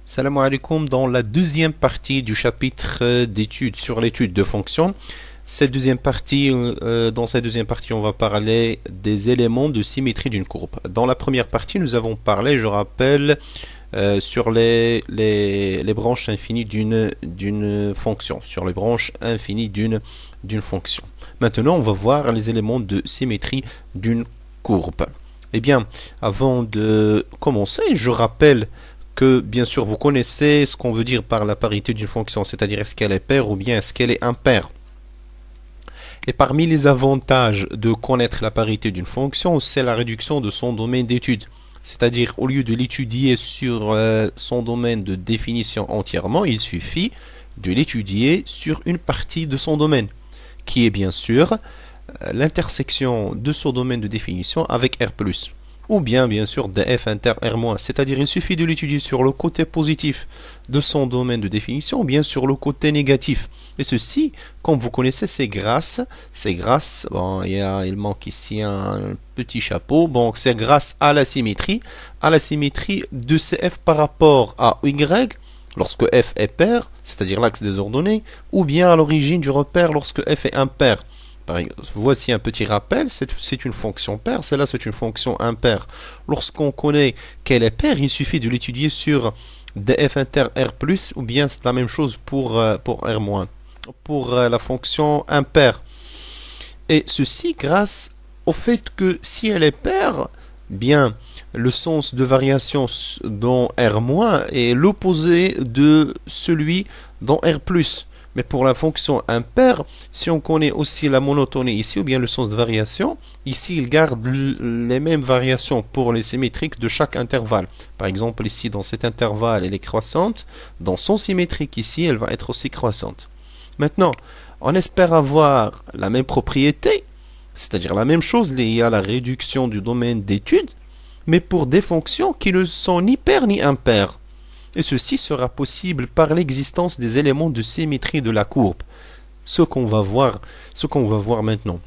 Salam alaikum dans la deuxième partie du chapitre d'études sur l'étude de fonctions. Dans cette deuxième partie, on va parler des éléments de symétrie d'une courbe. Dans la première partie, nous avons parlé, je rappelle, sur les branches infinies d'une fonction, sur les branches infinies d'une fonction. Maintenant, on va voir les éléments de symétrie d'une courbe. Eh bien, avant de commencer, je rappelle que bien sûr vous connaissez ce qu'on veut dire par la parité d'une fonction, c'est-à-dire est-ce qu'elle est paire ou bien est-ce qu'elle est impaire. Et parmi les avantages de connaître la parité d'une fonction, c'est la réduction de son domaine d'étude. C'est-à-dire au lieu de l'étudier sur son domaine de définition entièrement, il suffit de l'étudier sur une partie de son domaine, qui est bien sûr l'intersection de son domaine de définition avec R+. Ou bien sûr df inter R-, c'est-à-dire il suffit de l'étudier sur le côté positif de son domaine de définition ou bien sur le côté négatif. Et ceci, comme vous connaissez, c'est grâce, bon, il manque ici un petit chapeau, bon, c'est grâce à la symétrie de CF par rapport à Y, lorsque F est pair, c'est-à-dire l'axe des ordonnées, ou bien à l'origine du repère lorsque F est impair. Voici un petit rappel, c'est une fonction paire, celle-là c'est une fonction impaire. Lorsqu'on connaît qu'elle est paire, il suffit de l'étudier sur df inter R+, ou bien c'est la même chose pour R-, pour la fonction impaire. Et ceci grâce au fait que si elle est paire, bien le sens de variation dans R- est l'opposé de celui dans R+. Mais pour la fonction impaire, si on connaît aussi la monotonie ici, ou bien le sens de variation, ici il garde les mêmes variations pour les symétriques de chaque intervalle. Par exemple, ici dans cet intervalle, elle est croissante. Dans son symétrique ici, elle va être aussi croissante. Maintenant, on espère avoir la même propriété, c'est-à-dire la même chose liée à la réduction du domaine d'étude, mais pour des fonctions qui ne sont ni paires ni impaires. Et ceci sera possible par l'existence des éléments de symétrie de la courbe. Ce qu'on va voir maintenant.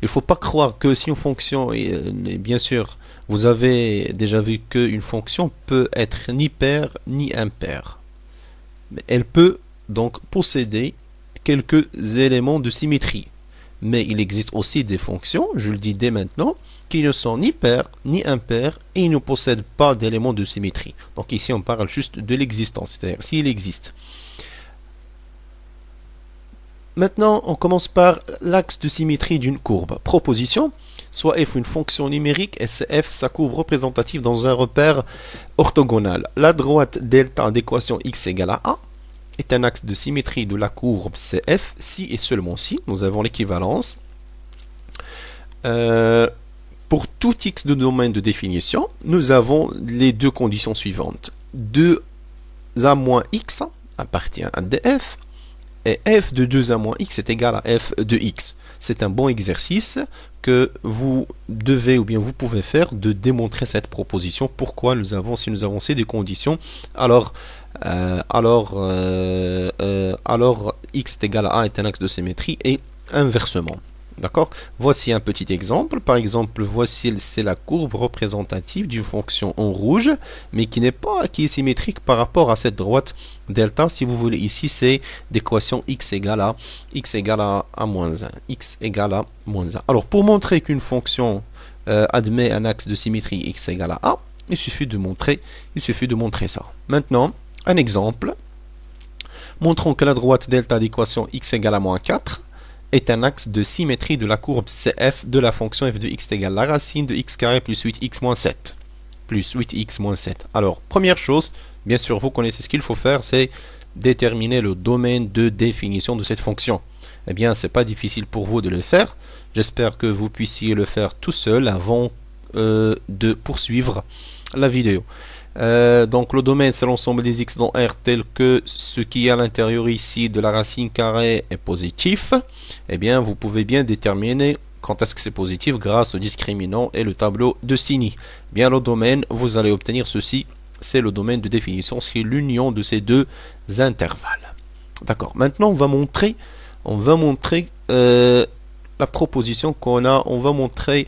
Il ne faut pas croire que si une fonction, bien sûr, vous avez déjà vu qu'une fonction peut être ni paire ni impaire. Elle peut donc posséder quelques éléments de symétrie. Mais il existe aussi des fonctions, je le dis dès maintenant, qui ne sont ni paires ni impaires et ne possèdent pas d'éléments de symétrie. Donc ici on parle juste de l'existence, c'est-à-dire s'il existe. Maintenant on commence par l'axe de symétrie d'une courbe. Proposition, soit f une fonction numérique et c'est f sa courbe représentative dans un repère orthogonal. La droite delta d'équation x égale à a est un axe de symétrie de la courbe CF si et seulement si nous avons l'équivalence. Pour tout x de domaine de définition, nous avons les deux conditions suivantes. 2a moins x appartient à df et f de 2a moins x est égal à f de x. C'est un bon exercice que vous devez ou bien vous pouvez faire de démontrer cette proposition. Pourquoi si nous avons ces deux conditions, alors x est égal à a est un axe de symétrie et inversement. D'accord? Voici un petit exemple. Par exemple, voici c'est la courbe représentative d'une fonction en rouge, mais qui est symétrique par rapport à cette droite delta. Si vous voulez, ici c'est l'équation x égale à moins 1. X égale à moins 1. Alors, pour montrer qu'une fonction admet un axe de symétrie x égale à a, il suffit de montrer ça. Maintenant, un exemple. Montrons que la droite delta d'équation x égale à moins 4 est un axe de symétrie de la courbe CF de la fonction f de x égale la racine de x carré plus 8x moins 7. Plus 8x moins 7. Alors, première chose, bien sûr, vous connaissez ce qu'il faut faire, c'est déterminer le domaine de définition de cette fonction. Eh bien, c'est pas difficile pour vous de le faire. J'espère que vous puissiez le faire tout seul avant de poursuivre la vidéo. Donc le domaine c'est l'ensemble des x dans R tel que ce qui est à l'intérieur ici de la racine carrée est positif. Eh bien vous pouvez bien déterminer quand est-ce que c'est positif grâce au discriminant et le tableau de Signy. Bien le domaine, vous allez obtenir ceci, c'est le domaine de définition, c'est l'union de ces deux intervalles. D'accord, maintenant on va montrer la proposition qu'on a, on va montrer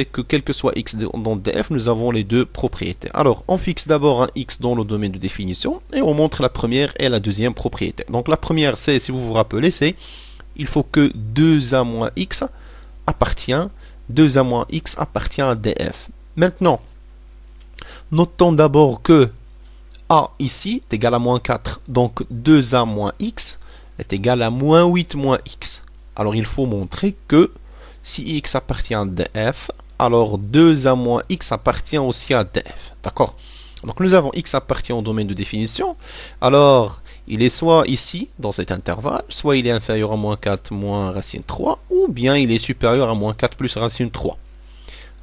que quel que soit x dans df, nous avons les deux propriétés. Alors, on fixe d'abord un x dans le domaine de définition et on montre la première et la deuxième propriété. Donc, la première, c'est, si vous vous rappelez, c'est il faut que 2a moins x appartient à df. Maintenant, notons d'abord que a ici est égal à moins 4. Donc 2a moins x est égal à moins 8 moins x. Alors il faut montrer que si x appartient à df, alors 2a moins x appartient aussi à df. D'accord? Donc nous avons x appartient au domaine de définition. Alors il est soit ici, dans cet intervalle, soit il est inférieur à moins 4 moins racine 3, ou bien il est supérieur à moins 4 plus racine 3.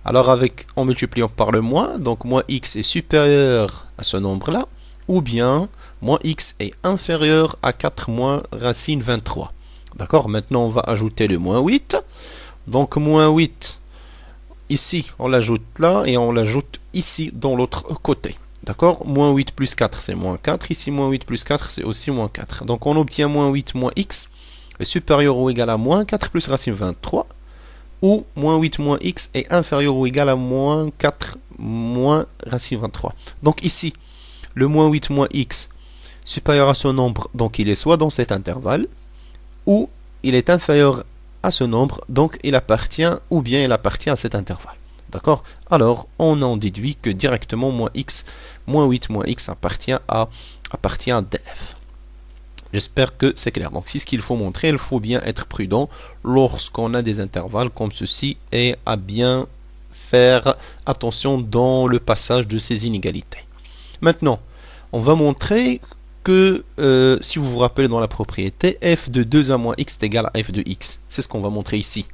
Alors en multipliant par le moins, donc moins x est supérieur à ce nombre-là, ou bien moins x est inférieur à 4 moins racine 23. D'accord? Maintenant, on va ajouter le moins 8. Donc, moins 8, ici, on l'ajoute là, et on l'ajoute ici, dans l'autre côté. D'accord? Moins 8 plus 4, c'est moins 4. Ici, moins 8 plus 4, c'est aussi moins 4. Donc, on obtient moins 8 moins x est supérieur ou égal à moins 4 plus racine 23. Ou moins 8 moins x est inférieur ou égal à moins 4 moins racine 23. Donc, ici, le moins 8 moins x supérieur à ce nombre, donc il est soit dans cet intervalle, ou il est inférieur à ce nombre, donc il appartient, ou bien il appartient à cet intervalle. D'accord? Alors, on en déduit que directement moins 8 moins x appartient à df. J'espère que c'est clair. Donc, c'est ce qu'il faut montrer. Il faut bien être prudent lorsqu'on a des intervalles comme ceci et à bien faire attention dans le passage de ces inégalités. Maintenant, on va montrer que, si vous vous rappelez dans la propriété, f de 2a moins x est égal à f de x. C'est ce qu'on va montrer ici.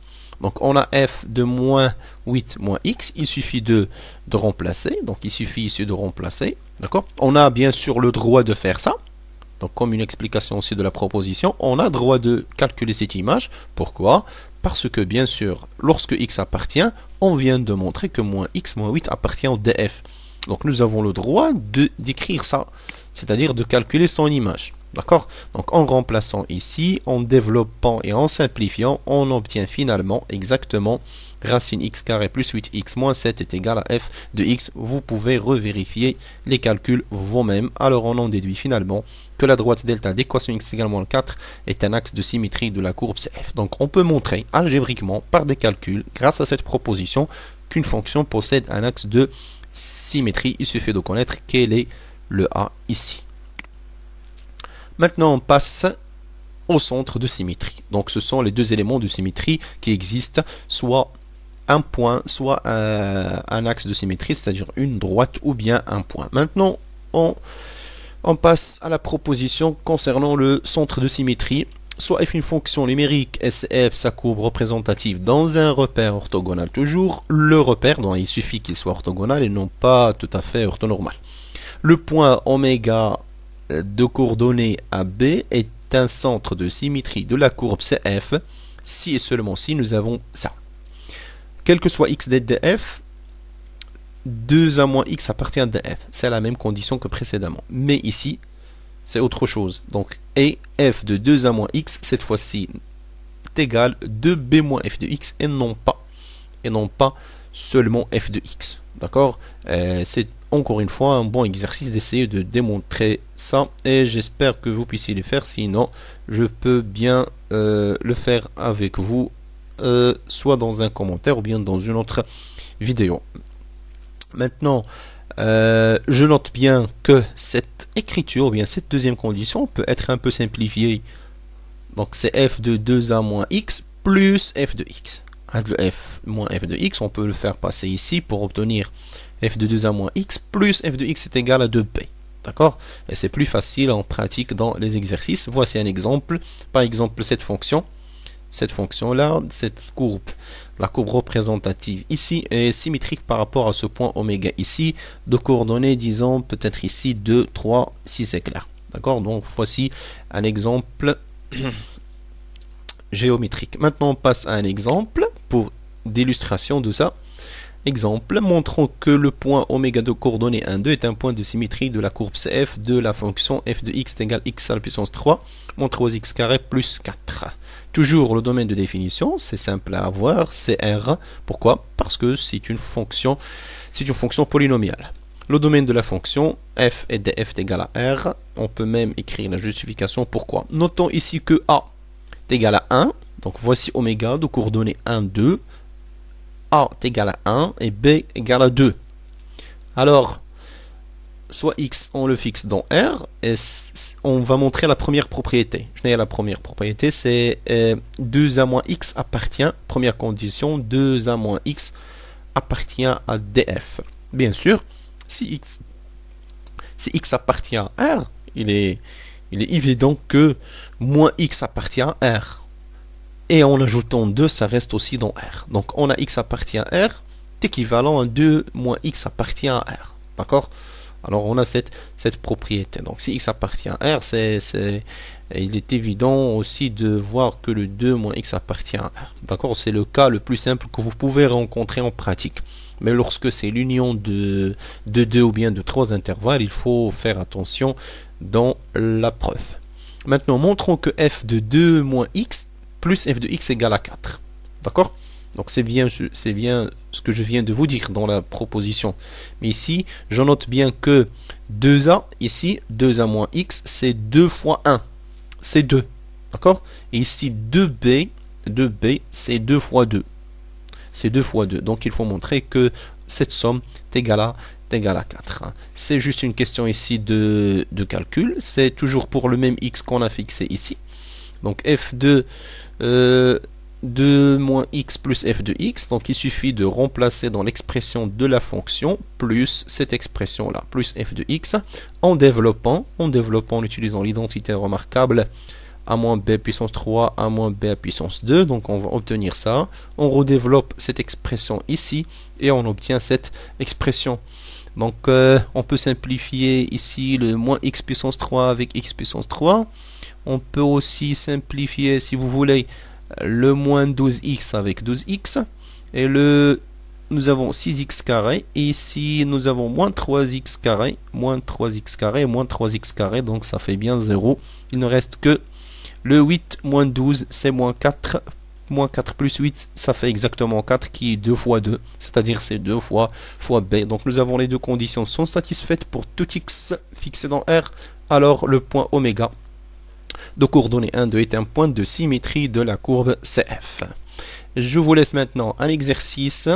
Donc, on a f de moins 8 moins x. Il suffit de remplacer. Donc, il suffit ici de remplacer. D'accord? On a bien sûr le droit de faire ça. Donc, comme une explication aussi de la proposition, on a le droit de calculer cette image. Pourquoi? Parce que, bien sûr, lorsque x appartient, on vient de montrer que moins x moins 8 appartient au df. Donc, nous avons le droit d'écrire ça, c'est-à-dire de calculer son image. D'accord? Donc, en remplaçant ici, en développant et en simplifiant, on obtient finalement exactement racine x carré plus 8x moins 7 est égal à f de x. Vous pouvez revérifier les calculs vous-même. Alors, on en déduit finalement que la droite delta d'équation x égale moins 4 est un axe de symétrie de la courbe CF. Donc, on peut montrer algébriquement par des calculs, grâce à cette proposition, qu'une fonction possède un axe de symétrie. Il suffit de connaître quel est le A ici. Maintenant, on passe au centre de symétrie. Donc, ce sont les deux éléments de symétrie qui existent, soit un point, soit un axe de symétrie, c'est-à-dire une droite ou bien un point. Maintenant, on passe à la proposition concernant le centre de symétrie. Soit f une fonction numérique SF, sa courbe représentative dans un repère orthogonal toujours. Le repère, dont il suffit qu'il soit orthogonal et non pas tout à fait orthonormal. Le point oméga de coordonnées AB est un centre de symétrie de la courbe CF si et seulement si nous avons ça. Quel que soit x df, 2a moins x appartient à df. C'est la même condition que précédemment. Mais ici, c'est autre chose. Donc, et f de 2a moins x, cette fois-ci, est égal à 2b moins f de x et non pas seulement f de x. D'accord? C'est encore une fois un bon exercice d'essayer de démontrer ça et j'espère que vous puissiez le faire. Sinon, je peux bien le faire avec vous, soit dans un commentaire ou bien dans une autre vidéo. Maintenant, je note bien que cette écriture, ou bien cette deuxième condition, peut être un peu simplifiée. Donc, c'est f de 2a moins x plus f de x. Le f moins f de x, on peut le faire passer ici pour obtenir f de 2a moins x plus f de x est égal à 2b. D'accord? Et c'est plus facile en pratique dans les exercices. Voici un exemple. Par exemple, cette fonction-là, cette courbe, la courbe représentative ici est symétrique par rapport à ce point oméga ici, de coordonnées, disons, peut-être ici 2, 3, 6, c'est clair. D'accord? Donc, voici un exemple géométrique. Maintenant, on passe à un exemple pour d'illustration de ça. Exemple, montrons que le point oméga de coordonnées 1, 2 est un point de symétrie de la courbe CF de la fonction f de x est égal à x à la puissance 3 moins 3x carré plus 4. Toujours le domaine de définition, c'est simple à avoir, c'est R. Pourquoi? Parce que c'est une fonction polynomiale. Le domaine de la fonction f et df est égal à R. On peut même écrire la justification pourquoi. Notons ici que A est égal à 1. Donc voici oméga de coordonnées 1, 2. A est égal à 1 et B est égal à 2. Alors, soit x, on le fixe dans R, et on va montrer la première propriété. La première propriété, c'est 2a moins x appartient, première condition, 2a moins x appartient à df. Bien sûr, si x appartient à R, il est évident que moins x appartient à R. Et en ajoutant 2, ça reste aussi dans R. Donc on a x appartient à R, équivalent à 2 moins x appartient à R. D'accord? Alors on a cette propriété. Donc si x appartient à R, il est évident aussi de voir que le 2 moins x appartient à R. D'accord? C'est le cas le plus simple que vous pouvez rencontrer en pratique. Mais lorsque c'est l'union de 2 ou bien de 3 intervalles, il faut faire attention dans la preuve. Maintenant, montrons que f de 2 moins x plus f de x égale à 4. D'accord? Donc c'est bien ce que je viens de vous dire dans la proposition. Mais ici, je note bien que 2a, ici, 2a moins x, c'est 2 fois 1. C'est 2. D'accord? Et ici, 2b, c'est 2 fois 2. C'est 2 fois 2. Donc il faut montrer que cette somme est égale à 4. C'est juste une question ici de calcul. C'est toujours pour le même x qu'on a fixé ici. Donc f de 2 moins x plus f de x, donc il suffit de remplacer dans l'expression de la fonction plus cette expression là, plus f de x, en développant en utilisant l'identité remarquable a moins b puissance 3, a moins b à puissance 2, donc on va obtenir ça, on redéveloppe cette expression ici, et on obtient cette expression. Donc on peut simplifier ici le moins x puissance 3 avec x puissance 3, on peut aussi simplifier si vous voulez le moins 12x avec 12x, et nous avons 6x carré, et ici nous avons moins 3x carré, moins 3x carré, donc ça fait bien 0. Il ne reste que le 8 moins 12, c'est moins 4, moins 4 plus 8, ça fait exactement 4, qui est 2 fois 2, c'est-à-dire c'est 2 fois b. Donc nous avons les deux conditions sont satisfaites pour tout x fixé dans R, alors le point oméga de coordonnées 1, 2 est un point de symétrie de la courbe CF. Je vous laisse maintenant un exercice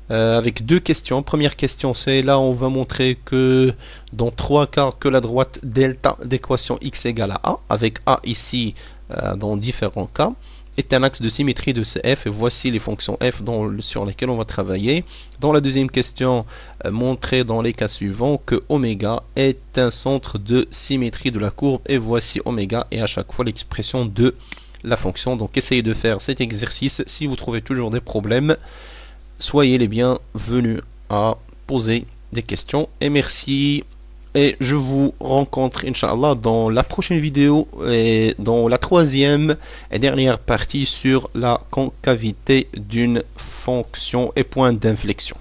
avec deux questions. Première question, c'est là on va montrer que dans 3 cas que la droite delta d'équation x égale à a, avec a ici dans différents cas, est un axe de symétrie de CF, et voici les fonctions f sur lesquelles on va travailler. Dans la deuxième question, montrer dans les cas suivants que oméga est un centre de symétrie de la courbe, et voici oméga et à chaque fois l'expression de la fonction. Donc essayez de faire cet exercice. Si vous trouvez toujours des problèmes, soyez les bienvenus à poser des questions, et merci. Et je vous rencontre, Inch'Allah, dans la prochaine vidéo et dans la troisième et dernière partie sur la concavité d'une fonction et point d'inflexion.